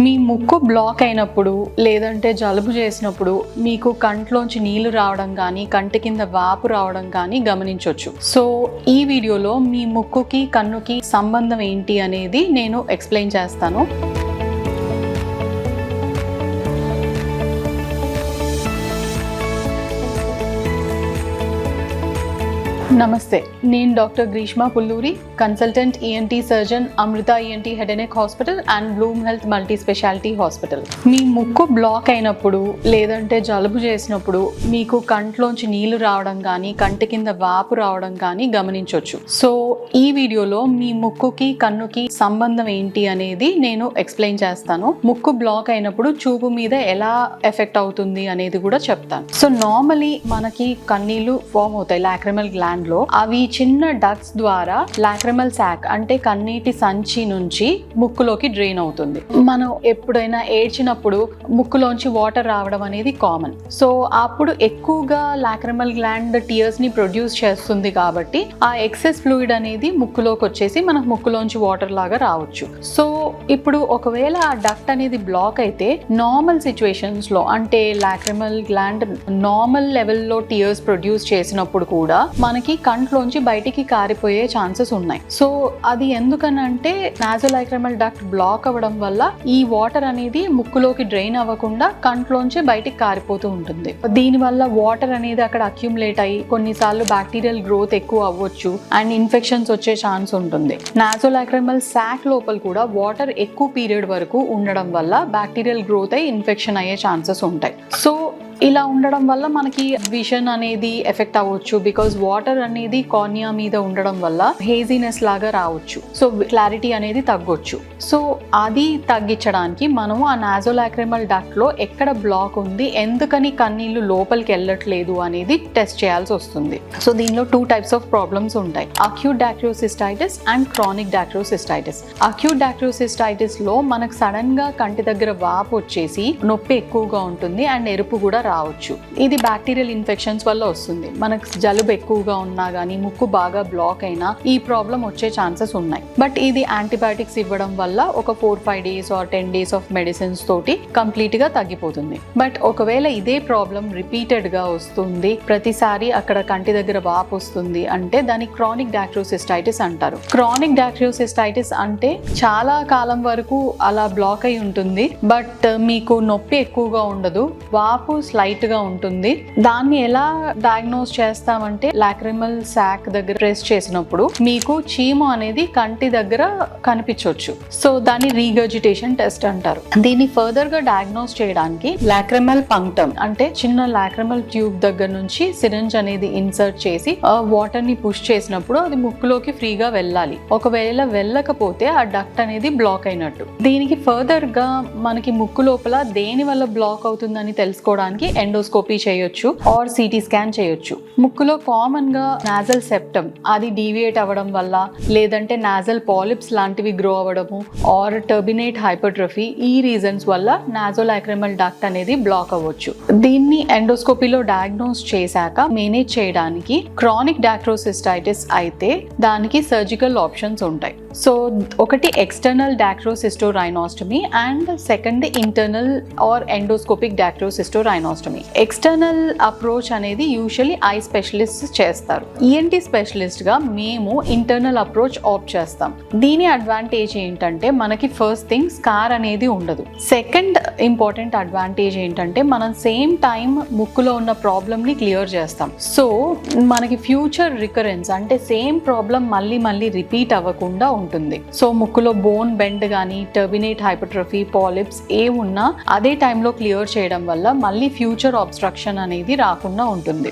మీ ముక్కు బ్లాక్ అయినప్పుడు లేదంటే జలుబు చేసినప్పుడు మీకు కంట్లోంచి నీళ్లు రావడం కానీ కంటి కింద వాపు రావడం కానీ గమనించవచ్చు. సో ఈ వీడియోలో మీ ముక్కుకి కన్నుకి సంబంధం ఏంటి అనేది నేను ఎక్స్ప్లెయిన్ చేస్తాను. నమస్తే, నేను doctor Greeshma Pulluri, consultant ENT surgeon, Amrutha ENT head and neck hospital and bloom health multi speciality hospital. మీ ముక్కు బ్లాక్ అయినప్పుడు లేదంటే జలుబు చేసినప్పుడు మీకు కంట్లోంచి నీళ్లు రావడం కానీ కంటి కింద వాపు రావడం కానీ గమనించవచ్చు. సో ఈ వీడియోలో మీ ముక్కుకి కన్నుకి సంబంధం ఏంటి అనేది నేను ఎక్స్ప్లెయిన్ చేస్తాను. ముక్కు బ్లాక్ అయినప్పుడు చూపు మీద ఎలా ఎఫెక్ట్ అవుతుంది అనేది కూడా చెప్తాను. సో నార్మలీ మనకి కన్నీళ్లు ఫామ్ అవుతాయి లాక్రిమల్ గ్లాండ్ లో. అవి చిన్న డక్ట్స్ ద్వారా లాక్రిమల్ సాక్ అంటే కన్నీటి సంచి నుంచి ముక్కులోకి డ్రైన్ అవుతుంది. మనం ఎప్పుడైనా ఏడ్చినప్పుడు ముక్కులోంచి వాటర్ రావడం అనేది కామన్. సో అప్పుడు ఎక్కువగా లాక్రిమల్ గ్లాండ్ టీయర్స్ ని ప్రొడ్యూస్ చేస్తుంది కాబట్టి ఆ ఎక్సెస్ ఫ్లూయిడ్ అనేది ముక్కులోకి వచ్చేసి మనకు ముక్కులోంచి వాటర్ లాగా రావచ్చు. సో ఇప్పుడు ఒకవేళ ఆ డక్ట్ అనేది బ్లాక్ అయితే నార్మల్ సిచ్యువేషన్స్ లో అంటే లాక్రిమల్ గ్లాండ్ నార్మల్ లెవెల్లో టీయర్స్ ప్రొడ్యూస్ చేసినప్పుడు కూడా మనకి కంట్లోంచి బయటికి కారిపోయే ఛాన్సెస్ ఉన్నాయి. సో అది ఎందుకనంటే నాసోలాక్రిమల్ డక్ట్ బ్లాక్ అవ్వడం వల్ల ఈ వాటర్ అనేది ముక్కులోకి డ్రైన్ అవ్వకుండా కంట్లోంచి బయటికి కారిపోతూ ఉంటుంది. దీనివల్ల వాటర్ అనేది అక్కడ అక్యుములేట్ అయ్యి కొన్నిసార్లు బ్యాక్టీరియల్ గ్రోత్ ఎక్కువ అవ్వచ్చు అండ్ ఇన్ఫెక్షన్స్ వచ్చే ఛాన్స్ ఉంటుంది. నాసోలాక్రిమల్ సాక్ లోపల కూడా వాటర్ ఎక్కువ పీరియడ్ వరకు ఉండడం వల్ల బ్యాక్టీరియల్ గ్రోత్ అయ్యి ఇన్ఫెక్షన్ అయ్యే ఛాన్సెస్ ఉంటాయి. సో ఇలా ఉండడం వల్ల మనకి విజన్ అనేది ఎఫెక్ట్ అవ్వచ్చు. బికాజ్ వాటర్ అనేది కార్నియా మీద ఉండడం వల్ల హేజీనెస్ లాగా రావచ్చు. సో క్లారిటీ అనేది తగ్గొచ్చు. సో అది తగ్గించడానికి మనము ఆ నాసోలాక్రిమల్ డక్ట్ లో ఎక్కడ బ్లాక్ ఉంది, ఎందుకని కన్నీళ్లు లోపలికి వెళ్ళట్లేదు అనేది టెస్ట్ చేయాల్సి వస్తుంది. సో దీనిలో 2 టైప్స్ ఆఫ్ ప్రాబ్లమ్స్ ఉంటాయి, అక్యూట్ డాక్టియోసిస్టైటిస్ అండ్ క్రానిక్ డాక్టియోసిస్టైటిస్. అక్యూట్ డాక్టియోసిస్టైటిస్ లో మనకు సడన్ గా కంటి దగ్గర వాపు వచ్చేసి నొప్పి ఎక్కువగా ఉంటుంది అండ్ ఎరుపు కూడా రావచ్చు. ఇది బ్యాక్టీరియల్ ఇన్ఫెక్షన్స్ వల్ల వస్తుంది. మనకు జలుబు ఎక్కువగా ఉన్నా కానీ ముక్కు బాగా బ్లాక్ అయినా ఈ ప్రాబ్లం వచ్చే ఛాన్సెస్ ఉన్నాయి. బట్ ఇది యాంటీబయాటిక్స్ ఇవ్వడం వల్ల ఒక 4-5 days or 10 days of medicines తోటి కంప్లీట్ గా తగ్గిపోతుంది. బట్ ఒకవేళ ఇదే ప్రాబ్లం రిపీటెడ్ గా వస్తుంది, ప్రతిసారి అక్కడ కంటి దగ్గర వాపు వస్తుంది అంటే దాన్ని క్రానిక్ డాక్టియోసిస్టైటిస్ అంటారు. క్రానిక్ డాక్టియోసిస్టైటిస్ అంటే చాలా కాలం వరకు అలా బ్లాక్ అయి ఉంటుంది, బట్ మీకు నొప్పి ఎక్కువగా ఉండదు, వాపు లైట్ గా ఉంటుంది. దాన్ని ఎలా డయాగ్నోస్ చేస్తామంటే లాక్రిమల్ సాక్ దగ్గర ప్రెస్ చేసినప్పుడు మీకు చీము అనేది కంటి దగ్గర కనిపించవచ్చు. సో దాన్ని రీగర్జిటేషన్ టెస్ట్ అంటారు. దీన్ని ఫర్దర్ గా డయాగ్నోస్ చేయడానికి లాక్రిమల్ పంక్టమ్ అంటే చిన్న లాక్రిమల్ ట్యూబ్ దగ్గర నుంచి సిరింజ్ అనేది ఇన్సర్ట్ చేసి వాటర్ ని పుష్ చేసినప్పుడు అది ముక్కులోకి ఫ్రీగా వెళ్ళాలి. ఒకవేళ వెళ్ళకపోతే ఆ డక్ట్ అనేది బ్లాక్ అయినట్టు. దీనికి ఫర్దర్ గా మనకి ముక్కు లోపల దేని వల్ల బ్లాక్ అవుతుందని తెలుసుకోవడానికి ఎండోస్కోపీ చేయొచ్చు ఆర్ సిటీ స్కాన్ చేయొచ్చు. ముక్కులో కామన్ గా నాజల్ సెప్టమ్ అది డీవియేట్ అవ్వడం వల్ల లేదంటే నాజల్ పాలిప్స్ లాంటివి గ్రో అవ్వడము ఆర్ టర్బినేట్ హైపర్ట్రఫీ, ఈ రీజన్స్ వల్ల నాసోలాక్రిమల్ డక్ట్ అనేది బ్లాక్ అవ్వచ్చు. దీన్ని ఎండోస్కోపీలో డయాగ్నోస్ చేశాక మేనేజ్ చేయడానికి క్రానిక్ డాక్టియోసిస్టైటిస్ అయితే దానికి సర్జికల్ ఆప్షన్స్ ఉంటాయి. సో ఒకటి external dacryocystorhinostomy and second internal or endoscopic dacryocystorhinostomy. External approach అనేది యూజువల్లీ ఐ స్పెషలిస్ట్ చేస్తారు. ఈఎన్టీ స్పెషలిస్ట్ గా మేము ఇంటర్నల్ అప్రోచ్ ఆప్ట్ చేస్తాం. దీని అడ్వాంటేజ్ ఏంటంటే మనకి ఫస్ట్ థింగ్ స్కార్ అనేది ఉండదు. సెకండ్ ఇంపార్టెంట్ అడ్వాంటేజ్ ఏంటంటే మనం సేమ్ టైం ముక్కులో ఉన్న ప్రాబ్లమ్ ని క్లియర్ చేస్తాం. సో మనకి ఫ్యూచర్ రికరెన్స్ అంటే సేమ్ ప్రాబ్లం మళ్ళీ రిపీట్ అవ్వకుండా ఉంటుంది. సో ముక్కులో బోన్ బెండ్ కానీ టర్బినేట్ హైపర్ట్రఫీ పాలిప్స్ ఏ ఉన్నా అదే టైంలో క్లియర్ చేయడం వల్ల మళ్ళీ ఫ్యూచర్ అబ్స్ట్రక్షన్ అనేది రాకుండా ఉంటుంది.